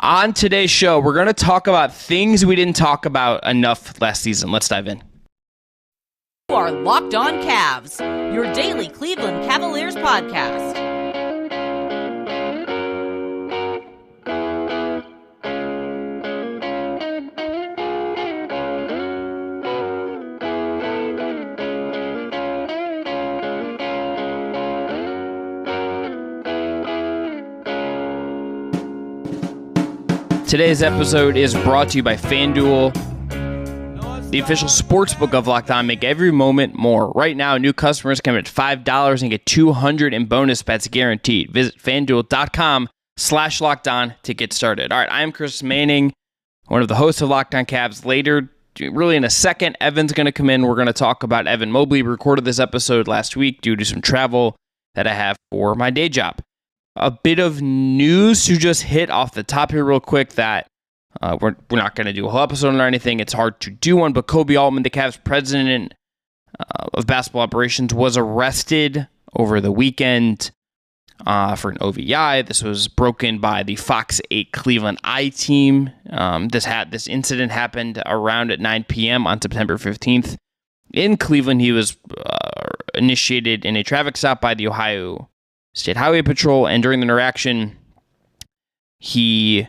On today's show, we're going to talk about things we didn't talk about enough last season. Let's dive in. You are Locked On Cavs, your daily Cleveland Cavaliers podcast. Today's episode is brought to you by FanDuel, the official sportsbook of Locked On. Make every moment more. Right now, new customers come at $5 and get $200 in bonus bets guaranteed. Visit FanDuel.com/LockedOn to get started. All right, I'm Chris Manning, one of the hosts of Locked On Cavs. Later, really in a second, Evan's going to come in. We're going to talk about Evan Mobley. We recorded this episode last week due to some travel that I have for my day job. A bit of news to just hit off the top here real quick that we're not going to do a whole episode or anything. It's hard to do one, but Koby Altman, the Cavs president of basketball operations, was arrested over the weekend for an OVI. This was broken by the Fox 8 Cleveland I-Team. This incident happened around at 9 p.m. on September 15th. In Cleveland, he was initiated in a traffic stop by the Ohio State Highway Patrol, and during the interaction, he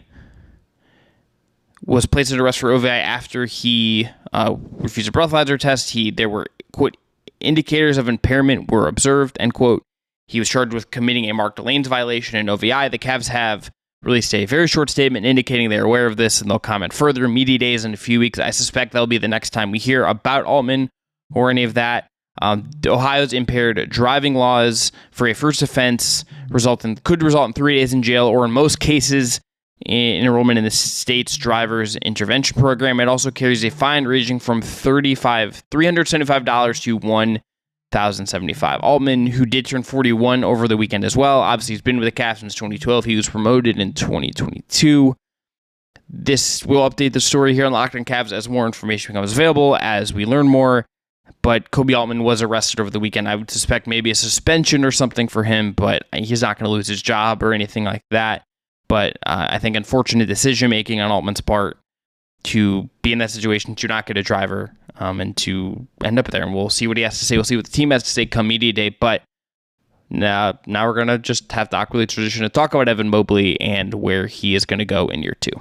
was placed under arrest for OVI after he refused a breathalyzer test. There were, quote, indicators of impairment were observed, end quote. He was charged with committing a marked lanes violation in OVI. The Cavs have released a very short statement indicating they're aware of this, and they'll comment further. Media days in a few weeks. I suspect that'll be the next time we hear about Altman or any of that. Ohio's impaired driving laws for a first offense could result in 3 days in jail, or in most cases, in enrollment in the state's driver's intervention program. It also carries a fine ranging from $375 to $1,075. Altman, who did turn 41 over the weekend as well, obviously he's been with the Cavs since 2012. He was promoted in 2022. This will update the story here on Locked On Cavs as more information becomes available, as we learn more. But Koby Altman was arrested over the weekend. I would suspect maybe a suspension or something for him, but he's not going to lose his job or anything like that. But I think unfortunate decision-making on Altman's part to be in that situation, to not get a driver, and to end up there. And we'll see what he has to say. We'll see what the team has to say come media day. But now we're going to just have the awkwardly tradition to talk about Evan Mobley and where he is going to go in year 2.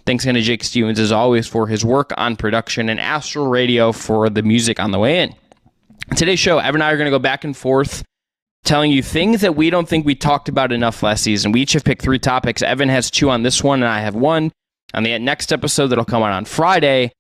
Thanks again to Jake Stevens, as always, for his work on production, and Astral Radio for the music on the way in. Today's show, Evan and I are going to go back and forth telling you things that we don't think we talked about enough last season. We each have picked 3 topics. Evan has 2 on this one, and I have 1. On the next episode that'll come out on Friday,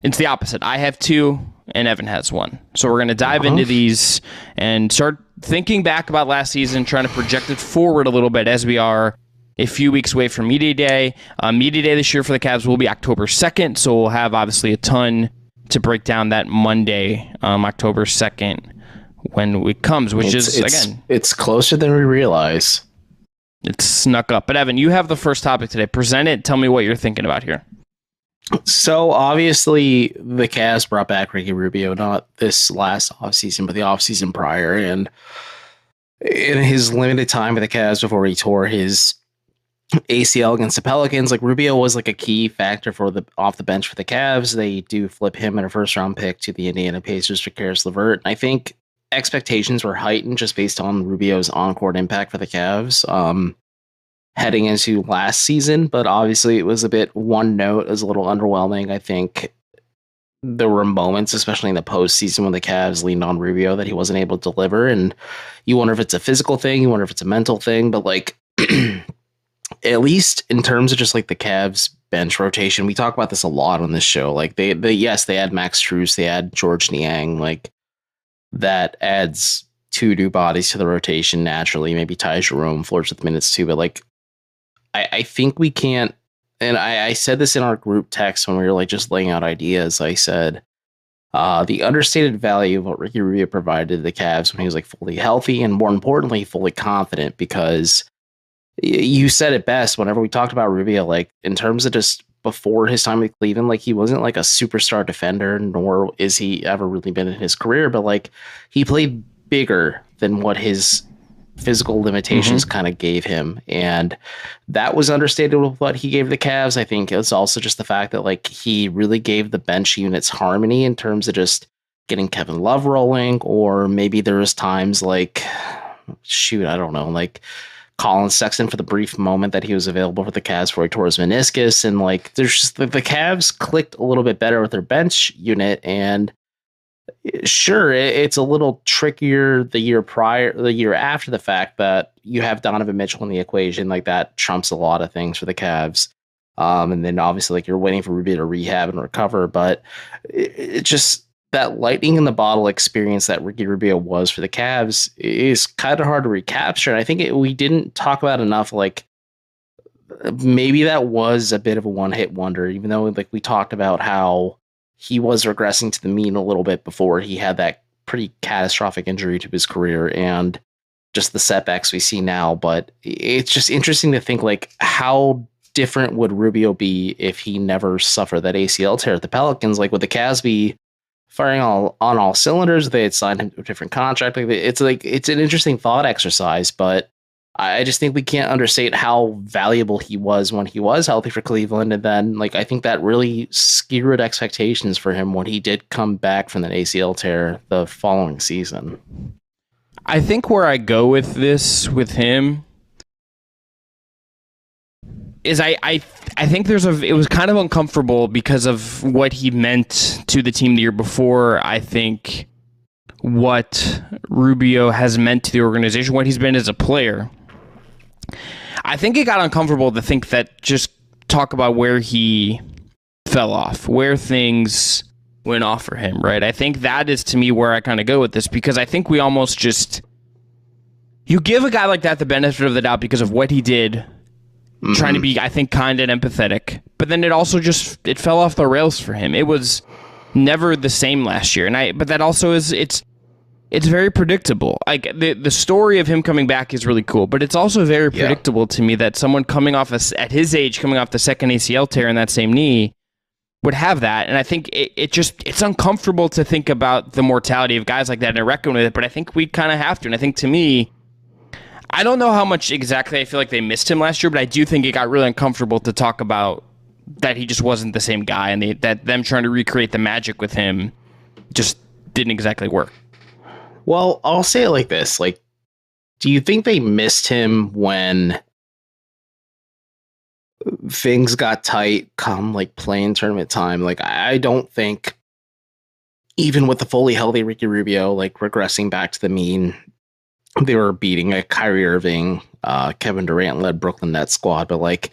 it's the opposite. I have 2, and Evan has 1. So we're going to dive into these and start thinking back about last season, trying to project it forward a little bit as we are a few weeks away from Media Day. Media Day this year for the Cavs will be October 2nd, so we'll have obviously a ton to break down that Monday, October 2nd, when it comes, which again... It's closer than we realize. It's snuck up. But Evan, you have the first topic today. Present it. Tell me what you're thinking about here. So obviously the Cavs brought back Ricky Rubio, not this last offseason, but the offseason prior, and in his limited time with the Cavs before he tore his ACL against the Pelicans, like, Rubio was like a key factor for the off the bench for the Cavs. They do flip him in a first round pick to the Indiana Pacers for Karis LeVert. I think expectations were heightened just based on Rubio's on-court impact for the Cavs heading into last season, but obviously it was a bit one note. It was a little underwhelming. I think there were moments, especially in the postseason, when the Cavs leaned on Rubio that he wasn't able to deliver, and you wonder if it's a physical thing, you wonder if it's a mental thing, but like at least in terms of just like the Cavs bench rotation, we talk about this a lot on this show. Like they had Max Strus, they had George Niang, like that adds 2 new bodies to the rotation naturally. Maybe Ty Jerome flirts with minutes too, but like I think we can't. And I said this in our group text when we were like just laying out ideas. I said the understated value of what Ricky Rubio provided to the Cavs when he was like fully healthy, and more importantly, fully confident, because you said it best whenever we talked about Rubio, like in terms of just before his time with Cleveland, like he wasn't like a superstar defender, nor is he ever really been in his career, but like he played bigger than what his physical limitations kind of gave him. And that was understated with what he gave the Cavs. I think it's also just the fact that like he really gave the bench units harmony in terms of just getting Kevin Love rolling, or maybe there was times like, I don't know, like Colin Sexton for the brief moment that he was available for the Cavs before he tore his meniscus. And like, there's just the Cavs clicked a little bit better with their bench unit. And sure, it's a little trickier the year after the fact that you have Donovan Mitchell in the equation. Like that trumps a lot of things for the Cavs. And then obviously like you're waiting for Rubio to rehab and recover, but it just, that lightning in the bottle experience that Ricky Rubio was for the Cavs is kind of hard to recapture. And I think we didn't talk about enough, like maybe that was a bit of a one-hit wonder, even though like we talked about how he was regressing to the mean a little bit before he had that pretty catastrophic injury to his career and just the setbacks we see now. But it's just interesting to think like how different would Rubio be if he never suffered that ACL tear at the Pelicans? Like would the Cavs be firing on all cylinders? They had signed him to a different contract. It's an interesting thought exercise, but I just think we can't understate how valuable he was when he was healthy for Cleveland. And then like, I think that really skewed expectations for him when he did come back from that ACL tear the following season. I think where I go with this with him is I think it was kind of uncomfortable because of what he meant to the team the year before. I think what Rubio has meant to the organization, what he's been as a player. I think it got uncomfortable to think that just talk about where he fell off, where things went off for him, right? I think that is to me where I kind of go with this, because I think we almost just, you give a guy like that the benefit of the doubt because of what he did, trying to be, I think, kind and empathetic. But then it also just, it fell off the rails for him. It was never the same last year. But that also is, it's very predictable. Like the story of him coming back is really cool, but it's also very predictable to me that someone coming off at his age, coming off the second ACL tear in that same knee would have that. And I think it's uncomfortable to think about the mortality of guys like that and reckon with it, but I think we kind of have to. And I think to me, I don't know how much exactly I feel like they missed him last year, but I do think it got really uncomfortable to talk about that he just wasn't the same guy, and that them trying to recreate the magic with him just didn't exactly work. Well, I'll say it like this. Like, do you think they missed him when things got tight come like play-in tournament time? Like, I don't think even with the fully healthy Ricky Rubio, like regressing back to the mean, they were beating a Kyrie Irving, Kevin Durant led Brooklyn Nets squad. But like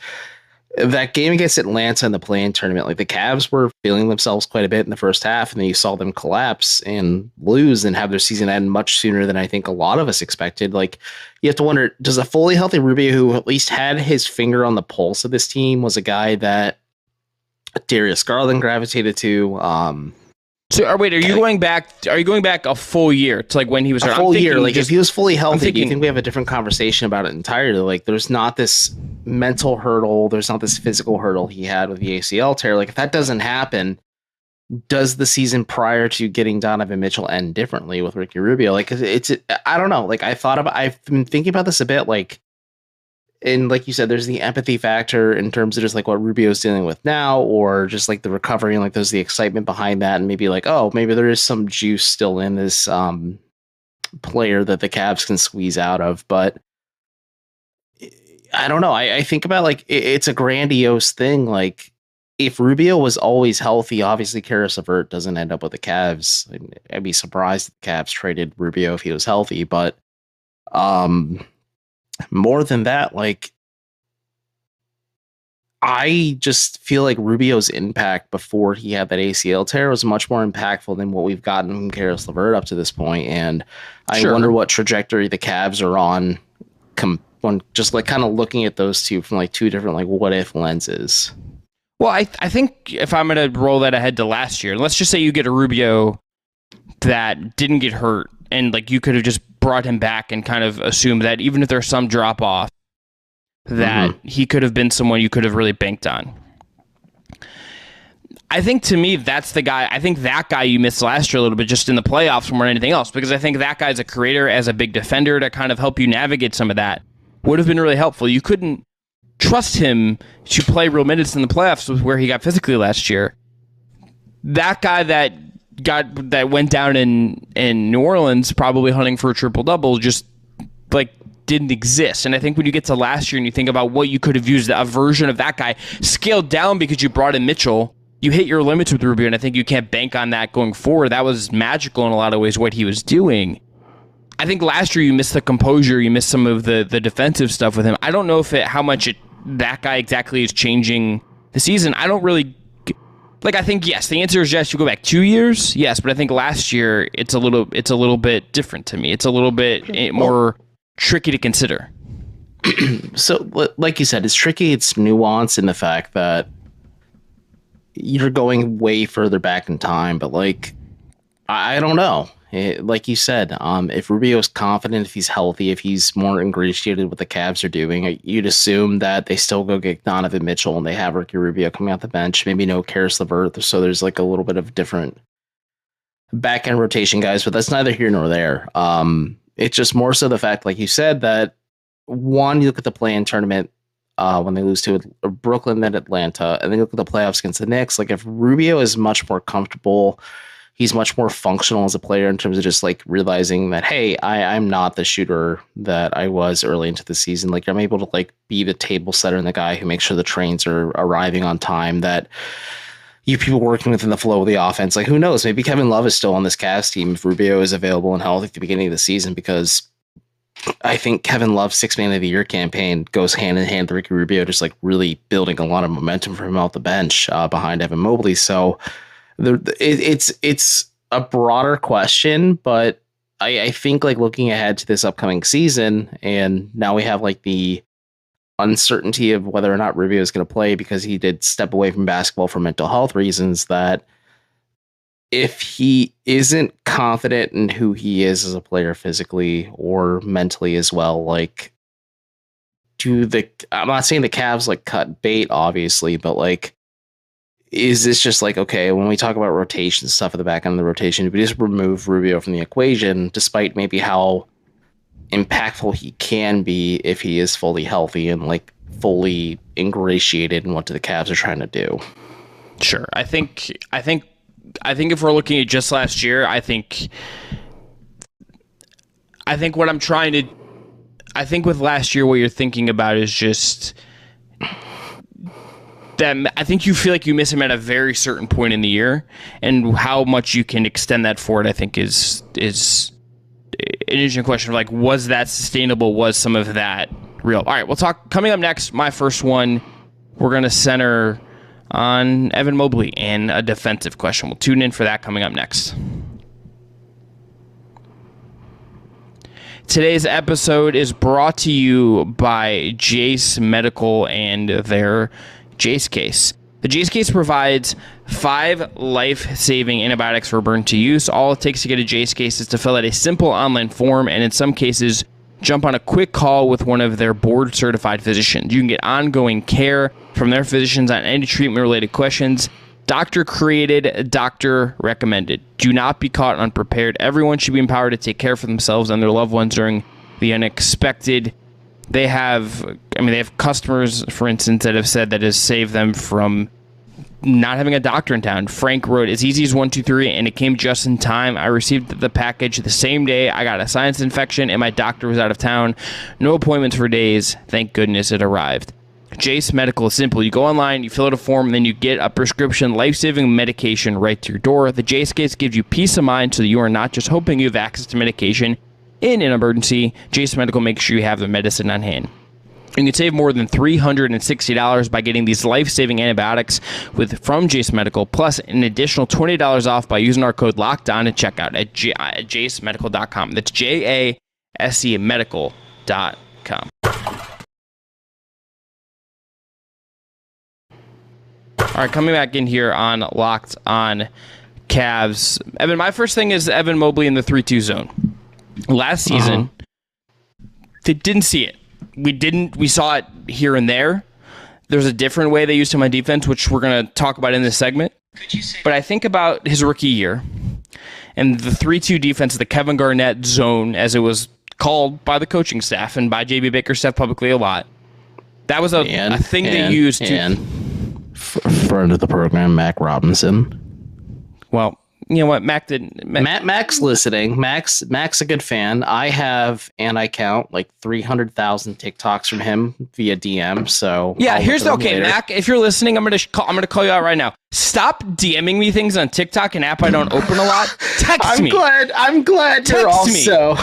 that game against Atlanta in the play-in tournament, like the Cavs were feeling themselves quite a bit in the first half, and then you saw them collapse and lose and have their season end much sooner than I think a lot of us expected. Like you have to wonder, does a fully healthy Rubio, who at least had his finger on the pulse of this team, was a guy that Darius Garland gravitated to? So, are you going back? Are you going back a full year to like when he was a full year? Like if he was fully healthy, do you think we have a different conversation about it entirely? Like there's not this mental hurdle, there's not this physical hurdle he had with the ACL tear. Like if that doesn't happen, does the season prior to getting Donovan Mitchell end differently with Ricky Rubio? Like it's I don't know. Like I've been thinking about this a bit. Like. And like you said, there's the empathy factor in terms of just like what Rubio's dealing with now, or just like the recovery, and like there's the excitement behind that, and maybe like, oh, maybe there is some juice still in this player that the Cavs can squeeze out of. But I don't know. I think about like it's a grandiose thing. Like if Rubio was always healthy, obviously Karis LeVert doesn't end up with the Cavs. I'd be surprised if the Cavs traded Rubio if he was healthy, but more than that, like I just feel like Rubio's impact before he had that ACL tear was much more impactful than what we've gotten from Karis LeVert up to this point. And I wonder what trajectory the Cavs are on when just like kind of looking at those two from like two different like what if lenses. Well, I think if I'm going to roll that ahead to last year, let's just say you get a Rubio that didn't get hurt, and like you could have just brought him back and kind of assumed that even if there's some drop off, that he could have been someone you could have really banked on. I think to me, that's the guy. I think that guy you missed last year a little bit just in the playoffs more than anything else, because I think that guy's a creator as a big defender to kind of help you navigate some of that. Would have been really helpful. You couldn't trust him to play real minutes in the playoffs with where he got physically last year. That guy that went down in New Orleans probably hunting for a triple-double just like didn't exist. And I think when you get to last year and you think about what you could have used, a version of that guy scaled down because you brought in Mitchell, you hit your limits with Rubio, and I think you can't bank on that going forward. That was magical in a lot of ways, what he was doing. I think last year you missed the composure, you missed some of the defensive stuff with him. I don't know how much that guy exactly is changing the season. I don't really... I think, yes, the answer is yes. You go back 2 years, yes, but I think last year it's a little bit different to me. It's a little bit more tricky to consider. So, like you said, it's tricky. It's nuanced in the fact that you're going way further back in time, but I don't know. Like you said, if Rubio's confident, if he's healthy, if he's more ingratiated with what the Cavs are doing, you'd assume that they still go get Donovan Mitchell and they have Ricky Rubio coming off the bench, maybe no Karis LeVert, so there's a little bit of different back end rotation guys, but that's neither here nor there. It's just more so the fact, like you said, that one, you look at the play-in tournament when they lose to Brooklyn, then Atlanta, and then you look at the playoffs against the Knicks. If Rubio is much more comfortable, he's much more functional as a player in terms of just realizing that, hey, I'm not the shooter that I was early into the season. I'm able to be the table setter and the guy who makes sure the trains are arriving on time, that you people working within the flow of the offense. Who knows? Maybe Kevin Love is still on this Cavs team if Rubio is available and healthy at the beginning of the season, because I think Kevin Love's 6 Man of the Year campaign goes hand in hand with Ricky Rubio, just really building a lot of momentum for him off the bench behind Evan Mobley. So it's a broader question, but I think looking ahead to this upcoming season, and now we have the uncertainty of whether or not Rubio is going to play because he did step away from basketball for mental health reasons, that if he isn't confident in who he is as a player physically or mentally as well, I'm not saying the Cavs cut bait, obviously, but is this just okay, when we talk about rotation stuff at the back end of the rotation, if we just remove Rubio from the equation, despite maybe how impactful he can be if he is fully healthy and fully ingratiated in what the Cavs are trying to do? Sure. I think if we're looking at just last year, I think what I'm trying to, I think with last year, what you're thinking about is just that I think you feel like you miss him at a very certain point in the year, and how much you can extend that forward, I think is an interesting question of was that sustainable? Was some of that real? All right, we'll talk coming up next. My first one, we're going to center on Evan Mobley and a defensive question. We'll tune in for that coming up next. Today's episode is brought to you by Jace Medical and their Jace case. The Jace case provides 5 life-saving antibiotics for burn to use. All it takes to get a Jace case is to fill out a simple online form, and in some cases, jump on a quick call with one of their board-certified physicians. You can get ongoing care from their physicians on any treatment-related questions. Doctor created, doctor recommended. Do not be caught unprepared. Everyone should be empowered to take care of themselves and their loved ones during the unexpected. They have customers, for instance, that have said that has saved them from not having a doctor in town. Frank wrote, as easy as 1, 2, 3, and it came just in time. I received the package the same day. I got a sinus infection, and my doctor was out of town. No appointments for days. Thank goodness it arrived. Jace Medical is simple. You go online, you fill out a form, and then you get a prescription life-saving medication right to your door. The Jace case gives you peace of mind so that you are not just hoping you have access to medication in an emergency. Jace Medical makes sure you have the medicine on hand. You can save more than $360 by getting these life-saving antibiotics from Jace Medical, plus an additional $20 off by using our code LOCKEDON at checkout at jacemedical.com. That's JASE medical.com. All right, coming back in here on Locked On Cavs. Evan, my first thing is Evan Mobley in the 3-2 zone. Last season, they didn't see it. We saw it here and there. There's a different way they used him on defense, which we're going to talk about in this segment. But I think about his rookie year and the 3-2 defense, the Kevin Garnett zone, as it was called by the coaching staff and by JB Bickerstaff publicly a lot. That was a thing they used to... friend of the program, Mac Robinson. Well, you know what? Mac's listening. Mac's a good fan. I have, and I count like 300,000 TikToks from him via DM. So yeah, Mac. If you're listening, I'm gonna call you out right now. Stop DMing me things on TikTok, an app I don't open a lot. Text me. I'm glad you're also.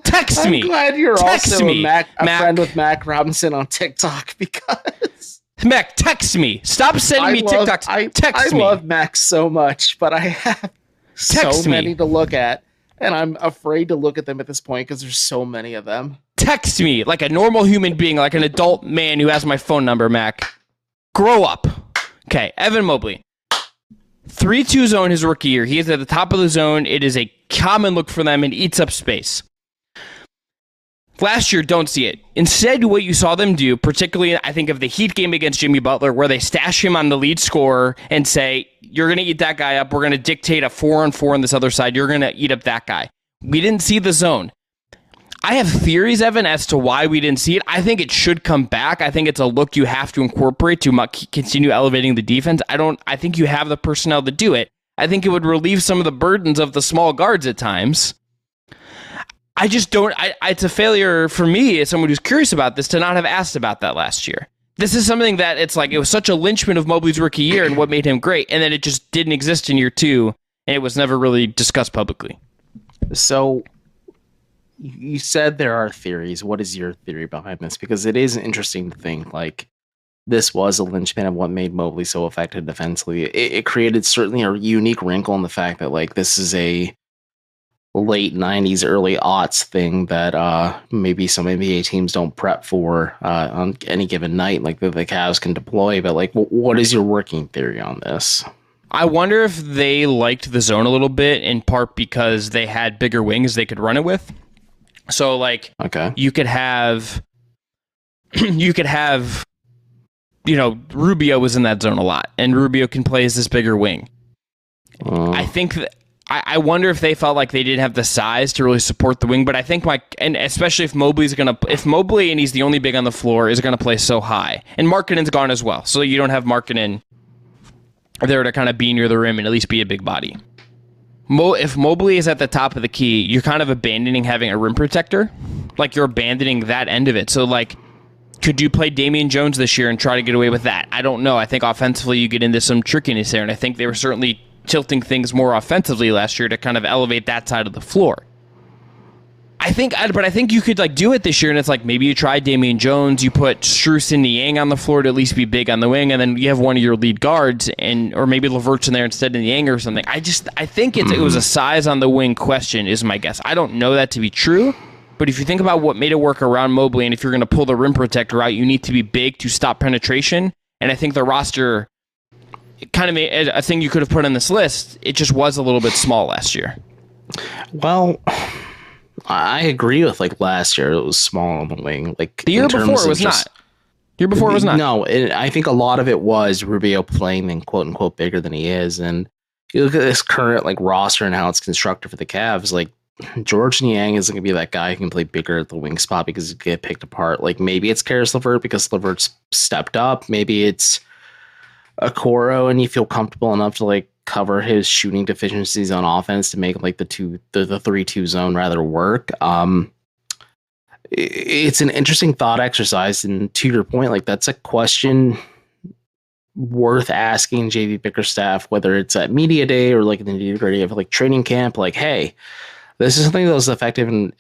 Text me. I'm glad you're also a friend with Mac Robinson on TikTok because. Mac, text me. Stop sending me TikToks. Text me. I love Mac so much, but I have so many to look at, and I'm afraid to look at them at this point because there's so many of them. Text me like a normal human being, like an adult man who has my phone number, Mac. Grow up. Okay, Evan Mobley. 3-2 zone his rookie year. He is at the top of the zone. It is a common look for them and eats up space. Last year, don't see it. Instead, what you saw them do, particularly I think of the Heat game against Jimmy Butler, where they stash him on the lead scorer and say, you're going to eat that guy up. We're going to dictate a 4-on-4 on this other side. You're going to eat up that guy. We didn't see the zone. I have theories, Evan, as to why we didn't see it. I think it should come back. I think it's a look you have to incorporate to continue elevating the defense. I think you have the personnel to do it. I think it would relieve some of the burdens of the small guards at times. I just don't. It's a failure for me as someone who's curious about this to not have asked about that last year. This is something that it's like it was such a linchpin of Mobley's rookie year and what made him great, and then it just didn't exist in year two, and it was never really discussed publicly. So you said there are theories. What is your theory behind this? Because it is interesting to think like this was a linchpin of what made Mobley so effective defensively. It created certainly a unique wrinkle in the fact that like this is a late 90s, early aughts thing that maybe some NBA teams don't prep for on any given night, like the Cavs can deploy. But like, what is your working theory on this? I wonder if they liked the zone a little bit, in part because they had bigger wings they could run it with. So like, you could have, Rubio was in that zone a lot, and Rubio can play as this bigger wing. I think that. I wonder if they felt like they didn't have the size to really support the wing, but I think and especially if Mobley and he's the only big on the floor is going to play so high, and Markkanen's gone as well, so you don't have Markkanen there to kind of be near the rim and at least be a big body. If Mobley is at the top of the key, you're kind of abandoning having a rim protector, like you're abandoning that end of it. So like, could you play Damian Jones this year and try to get away with that? I don't know. I think offensively you get into some trickiness there, and I think they were certainly tilting things more offensively last year to kind of elevate that side of the floor. I think you could like do it this year, and it's like maybe you try Damian Jones, you put Strus and Niang on the floor to at least be big on the wing, and then you have one of your lead guards, or maybe Levert's in there instead of Niang or something. I think it was a size on the wing question is my guess. I don't know that to be true, but if you think about what made it work around Mobley, and if you're going to pull the rim protector out, you need to be big to stop penetration, and I think the roster kind of made a thing you could have put on this list. It just was a little bit small last year. Well, I agree with like last year. It was small on the wing. Like the year before it was not. Year before it was not. No, I think a lot of it was Rubio playing then quote unquote bigger than he is. And you look at this current like roster and how it's constructed for the Cavs. Like George Niang isn't going to be that guy who can play bigger at the wing spot because he get picked apart. Like maybe it's Karis LeVert because LeVert's stepped up. Maybe it's Okoro and you feel comfortable enough to like cover his shooting deficiencies on offense to make like the 3-2 zone rather work. It's an interesting thought exercise, and to your point, like that's a question worth asking JV Bickerstaff, whether it's at media day or like in the nitty-gritty of like training camp. Like, hey, this is something that was effective in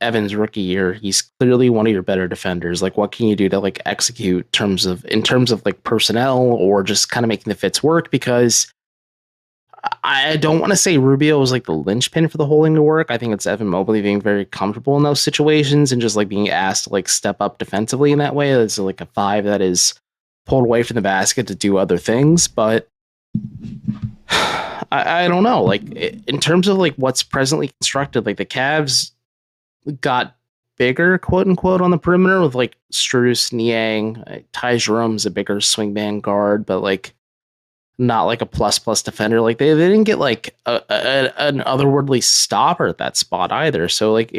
Evan's rookie year. He's clearly one of your better defenders. Like, what can you do to like execute in terms of like personnel or just kind of making the fits work? Because I don't want to say Rubio was like the linchpin for the whole thing to work. I think it's Evan Mobley being very comfortable in those situations and just like being asked to like step up defensively in that way. It's like a 5 that is pulled away from the basket to do other things. But I don't know. Like in terms of like what's presently constructed, like the Cavs got bigger, quote unquote, on the perimeter with like Strus, Niang, Ty Jerome's a bigger swingman guard, but like not like a plus defender. Like they didn't get like an otherworldly stopper at that spot either. So like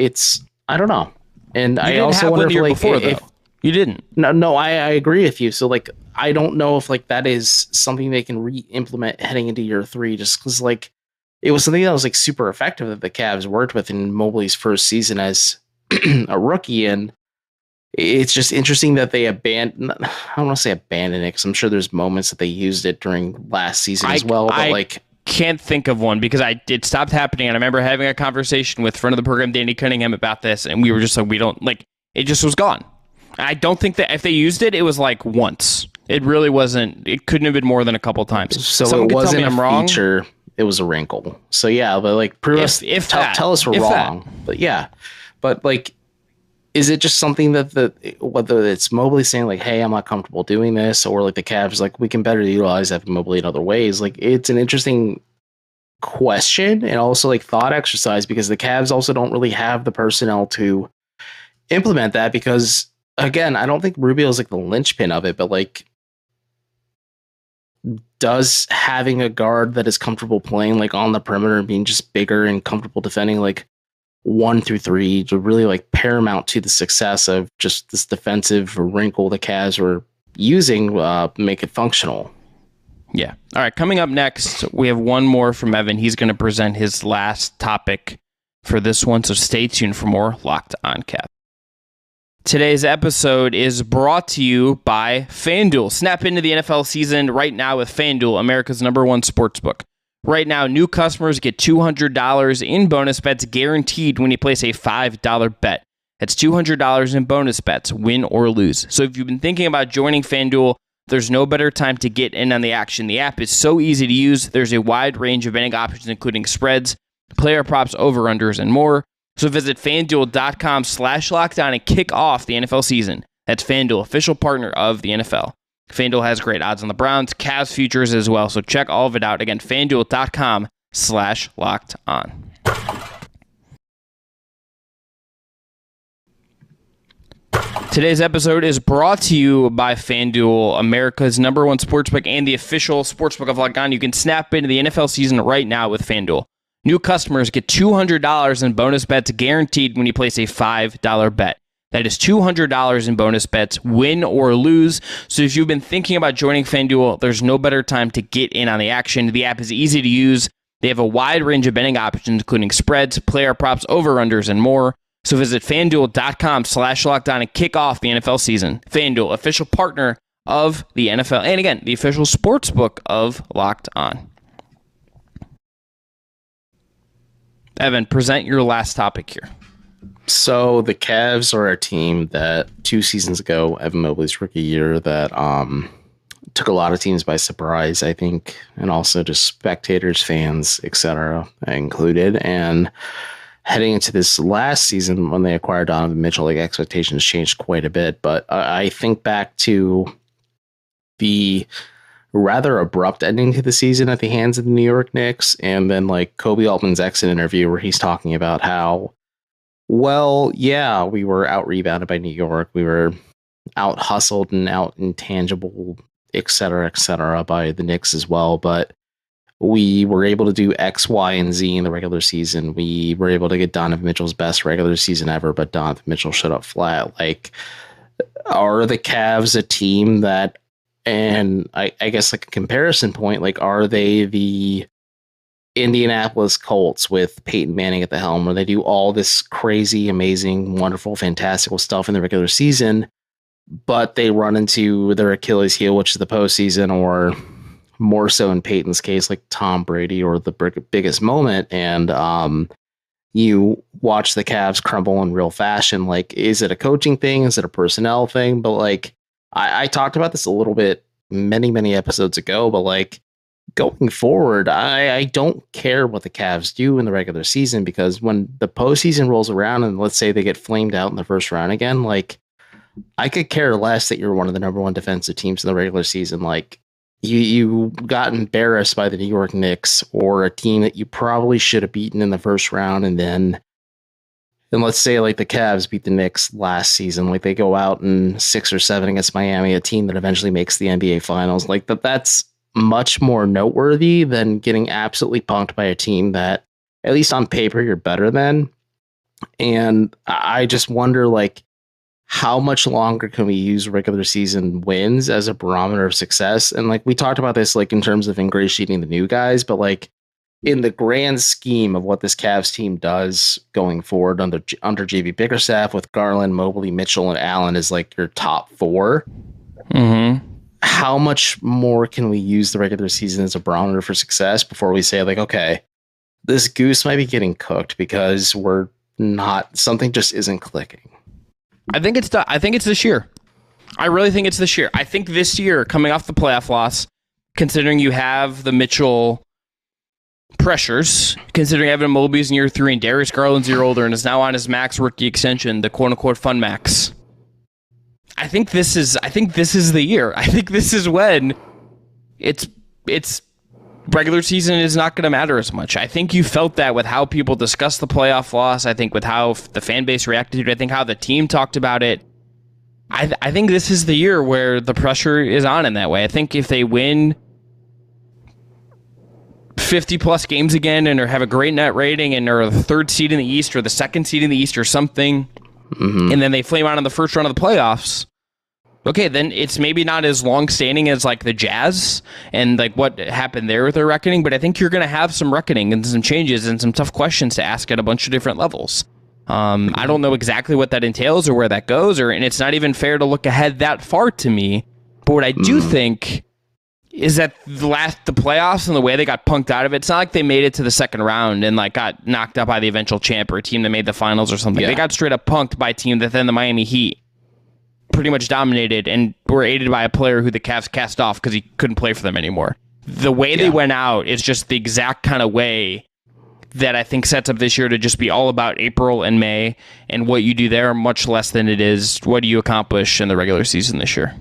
I don't know. And I also wonder if like before, if you didn't. No, I agree with you. So like I don't know if like that is something they can re-implement heading into year 3, just because like it was something that was like super effective that the Cavs worked with in Mobley's first season as a rookie. And it's just interesting that they I don't want to say abandoned it, because I'm sure there's moments that they used it during last season as well. But like, can't think of one, because it stopped happening. And I remember having a conversation with friend of the program, Danny Cunningham, about this, and we were just like, we don't like it. Just was gone. I don't think that if they used it, it was like once. It really wasn't. It couldn't have been more than a couple times. So someone it wasn't a feature. It was a wrinkle. So yeah, but like, prove us. Tell us we're wrong. That. But yeah, but like, is it just something that whether it's Mobley saying like, "Hey, I'm not comfortable doing this," or like the Cavs like, we can better utilize Evan Mobley in other ways? Like, it's an interesting question and also like thought exercise, because the Cavs also don't really have the personnel to implement that. Because again, I don't think Rubio is like the linchpin of it, but like, does having a guard that is comfortable playing like on the perimeter and being just bigger and comfortable defending like 1 through 3 to really like paramount to the success of just this defensive wrinkle the Cavs were using, make it functional? Yeah. All right. Coming up next, we have one more from Evan. He's going to present his last topic for this one, so stay tuned for more Locked On Cavs. Today's episode is brought to you by FanDuel. Snap into the NFL season right now with FanDuel, America's #1 sportsbook. Right now, new customers get $200 in bonus bets guaranteed when you place a $5 bet. That's $200 in bonus bets, win or lose. So if you've been thinking about joining FanDuel, there's no better time to get in on the action. The app is so easy to use. There's a wide range of betting options, including spreads, player props, over-unders, and more. So visit FanDuel.com/lockdown and kick off the NFL season. That's FanDuel, official partner of the NFL. FanDuel has great odds on the Browns, Cavs futures as well. So check all of it out. Again, FanDuel.com/locked-on. Today's episode is brought to you by FanDuel, America's #1 sportsbook and the official sportsbook of Locked On. You can snap into the NFL season right now with FanDuel. New customers get $200 in bonus bets guaranteed when you place a $5 bet. That is $200 in bonus bets, win or lose. So if you've been thinking about joining FanDuel, there's no better time to get in on the action. The app is easy to use. They have a wide range of betting options, including spreads, player props, over-unders, and more. So visit FanDuel.com/lockdown and kick off the NFL season. FanDuel, official partner of the NFL. And again, the official sportsbook of Locked On. Evan, present your last topic here. So the Cavs are a team that 2 seasons ago, Evan Mobley's rookie year, that took a lot of teams by surprise, I think, and also just spectators, fans, etc. included. And heading into this last season, when they acquired Donovan Mitchell, like, expectations changed quite a bit. But I think back to the rather abrupt ending to the season at the hands of the New York Knicks, and then like Kobe Altman's exit interview where he's talking about how, well, yeah, we were out rebounded by New York, we were out hustled and out intangible, et cetera, by the Knicks as well, but we were able to do X, Y, and Z in the regular season. We were able to get Donovan Mitchell's best regular season ever, but Donovan Mitchell shut up flat. Like, are the Cavs a team that, and I guess like a comparison point, like, are they the Indianapolis Colts with Peyton Manning at the helm, where they do all this crazy, amazing, wonderful, fantastical stuff in the regular season, but they run into their Achilles heel, which is the postseason, or more so in Peyton's case, like Tom Brady or the biggest moment, and you watch the Cavs crumble in real fashion. Like, is it a coaching thing? Is it a personnel thing? But like, I talked about this a little bit many episodes ago, but like, going forward, I don't care what the Cavs do in the regular season, because when the postseason rolls around and let's say they get flamed out in the first round again, like, I could care less that you're one of the number 1 defensive teams in the regular season. Like, you got embarrassed by the New York Knicks, or a team that you probably should have beaten in the first round, and let's say like the Cavs beat the Knicks last season, like they go out in 6 or 7 against Miami, a team that eventually makes the NBA Finals. Like, that's much more noteworthy than getting absolutely punked by a team that, at least on paper, you're better than. And I just wonder, like, how much longer can we use regular season wins as a barometer of success? And like we talked about this, like in terms of ingratiating the new guys, but like in the grand scheme of what this Cavs team does going forward under JB Bickerstaff with Garland, Mobley, Mitchell, and Allen is like your top four. Mm-hmm. How much more can we use the regular season as a barometer for success before we say like, okay, this goose might be getting cooked because we're not, something just isn't clicking. I think it's this year. I really think it's this year. I think this year, coming off the playoff loss, considering you have the Mitchell pressures, considering Evan Mobley's in year 3 and Darius Garland's a year older and is now on his max rookie extension, the quote unquote fun max. I think this is the year. I think this is when it's regular season is not going to matter as much. I think you felt that with how people discussed the playoff loss. I think with how the fan base reacted to it. I think how the team talked about it. I think this is the year where the pressure is on in that way. I think if they win 50 plus games again and or have a great net rating and are the third seed in the East or the second seed in the East or something, and then they flame out in the first round of the playoffs, okay, then it's maybe not as long-standing as like the Jazz and like what happened there with their reckoning, but I think you're going to have some reckoning and some changes and some tough questions to ask at a bunch of different levels. I don't know exactly what that entails or where that goes, and it's not even fair to look ahead that far to me. But what I do think is that the playoffs and the way they got punked out of it, it's not like they made it to the second round and like got knocked out by the eventual champ or a team that made the finals or something. Yeah. They got straight up punked by a team that then the Miami Heat pretty much dominated and were aided by a player who the Cavs cast off because he couldn't play for them anymore. The way they went out is just the exact kind of way that I think sets up this year to just be all about April and May, and what you do there much less than it is what do you accomplish in the regular season this year.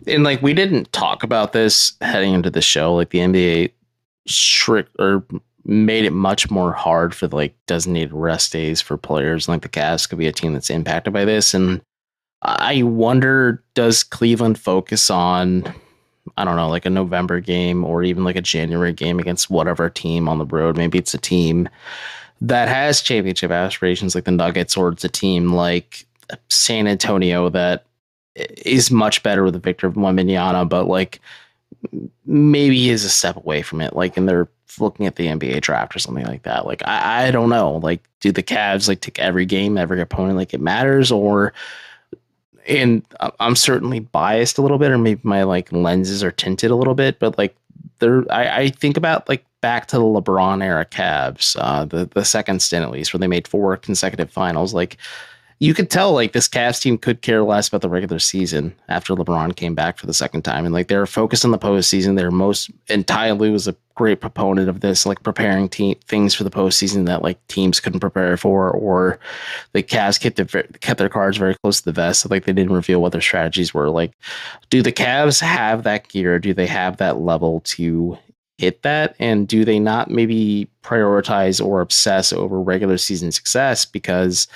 And like we didn't talk about this heading into the show, like the NBA made it much more hard for like designated rest days for players. Like the Cavs could be a team that's impacted by this, and I wonder, does Cleveland focus on, I don't know, like a November game or even like a January game against whatever team on the road? Maybe it's a team that has championship aspirations like the Nuggets, or it's a team like San Antonio that is much better with Victor Wembanyama, but like maybe is a step away from it. Like, and they're looking at the NBA draft or something like that. Like, I don't know. Like, do the Cavs like take every game, every opponent like it matters, or... And I'm certainly biased a little bit, or maybe my like lenses are tinted a little bit, but like I think about like back to the LeBron era Cavs, the second stint at least, where they made 4 consecutive finals. Like you could tell like this Cavs team could care less about the regular season after LeBron came back for the second time. And like they were focused on the postseason. And Ty Lue was a great proponent of this, like preparing things for the postseason that like teams couldn't prepare for, or the Cavs kept their cards very close to the vest. So like they didn't reveal what their strategies were. Like, do the Cavs have that gear? Do they have that level to hit that? And do they not maybe prioritize or obsess over regular season success? Because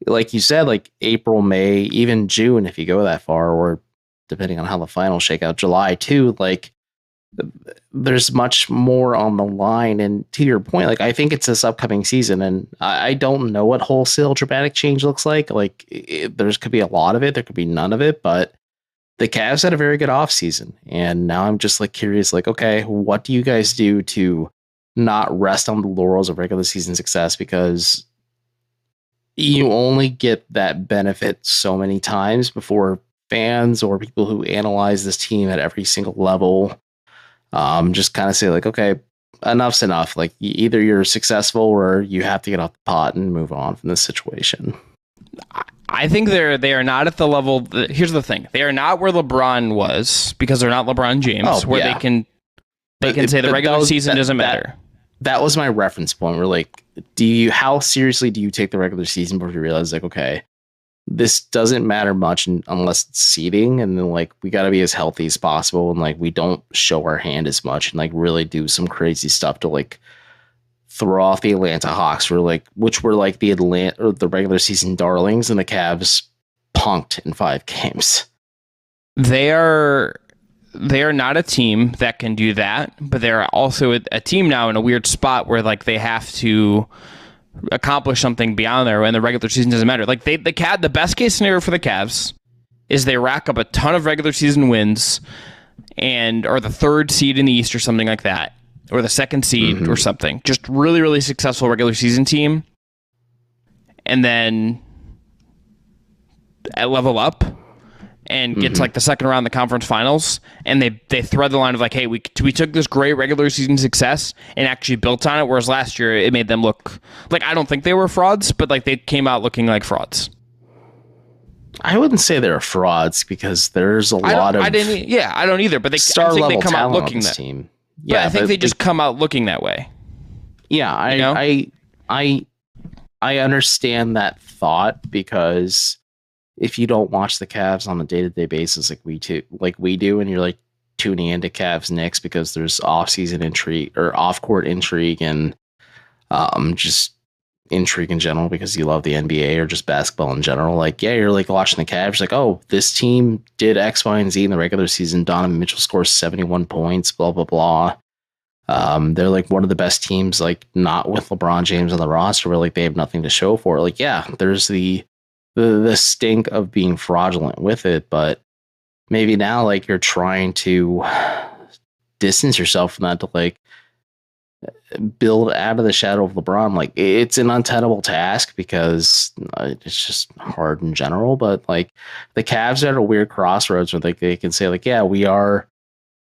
like you said, like April, May, even June, if you go that far, or depending on how the finals shake out, July too, like there's much more on the line. And to your point, like I think it's this upcoming season, and I don't know what wholesale dramatic change looks like. Like there's could be a lot of it, there could be none of it, but the Cavs had a very good offseason. And now I'm just like curious, like, okay, what do you guys do to not rest on the laurels of regular season success? Because you only get that benefit so many times before fans or people who analyze this team at every single level just kind of say like, okay, enough's enough. Like either you're successful or you have to get off the pot and move on from this situation. I think they are not at the level. Here's the thing: they are not where LeBron was, because they're not LeBron James, where they can say the regular season doesn't matter. That was my reference point. Where like, how seriously do you take the regular season before you realize like, okay, this doesn't matter much unless it's seeding, and then like we got to be as healthy as possible, and like we don't show our hand as much, and like really do some crazy stuff to like throw off the Atlanta Hawks, which were like the regular season darlings, and the Cavs punked in 5 games. They are they are not a team that can do that, but they're also a team now in a weird spot where like they have to accomplish something beyond there, and the regular season doesn't matter. Like the best case scenario for the Cavs is they rack up a ton of regular season wins and are the third seed in the East or something like that, or the second seed or something. Just really, really successful regular season team, and then level up and get to like the second round of the conference finals, and they thread the line of like, hey, we took this great regular season success and actually built on it, whereas last year it made them look like, I don't think they were frauds, but like they came out looking like frauds. I wouldn't say they're frauds because there's a lot of I don't either, but they come out looking that team. Yeah, but I think they just come out looking that way. Yeah, I understand that thought, because if you don't watch the Cavs on a day-to-day basis like we do, and you're like tuning into Cavs Knicks because there's off-season intrigue or off-court intrigue and just intrigue in general because you love the NBA or just basketball in general, like, yeah, you're like watching the Cavs like, oh, this team did X, Y, and Z in the regular season. Donovan Mitchell scores 71 points, blah, blah, blah. They're like one of the best teams, like not with LeBron James on the roster where like they have nothing to show for it. Like, yeah, there's the stink of being fraudulent with it, but maybe now like you're trying to distance yourself from that to like build out of the shadow of LeBron. Like, it's an untenable task because it's just hard in general, but like the Cavs are at a weird crossroads where like they can say like, yeah, we are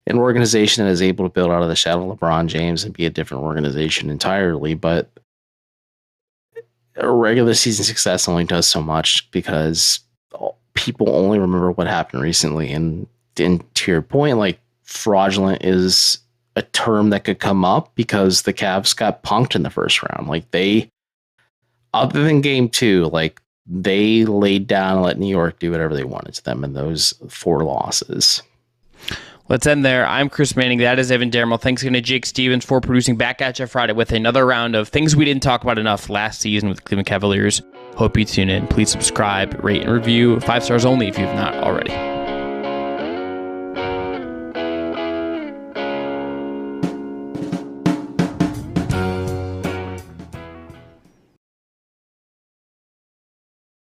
an organization that is able to build out of the shadow of LeBron James and be a different organization entirely, but a regular season success only does so much because people only remember what happened recently. And to your point, like, fraudulent is a term that could come up because the Cavs got punked in the first round. Like, they, other than game 2, like, they laid down and let New York do whatever they wanted to them in those 4 losses. Let's end there. I'm Chris Manning. That is Evan Dammarell. Thanks again to Jake Stevens for producing Back at You Friday with another round of things we didn't talk about enough last season with the Cleveland Cavaliers. Hope you tune in. Please subscribe, rate, and review. 5 stars only if you've not already.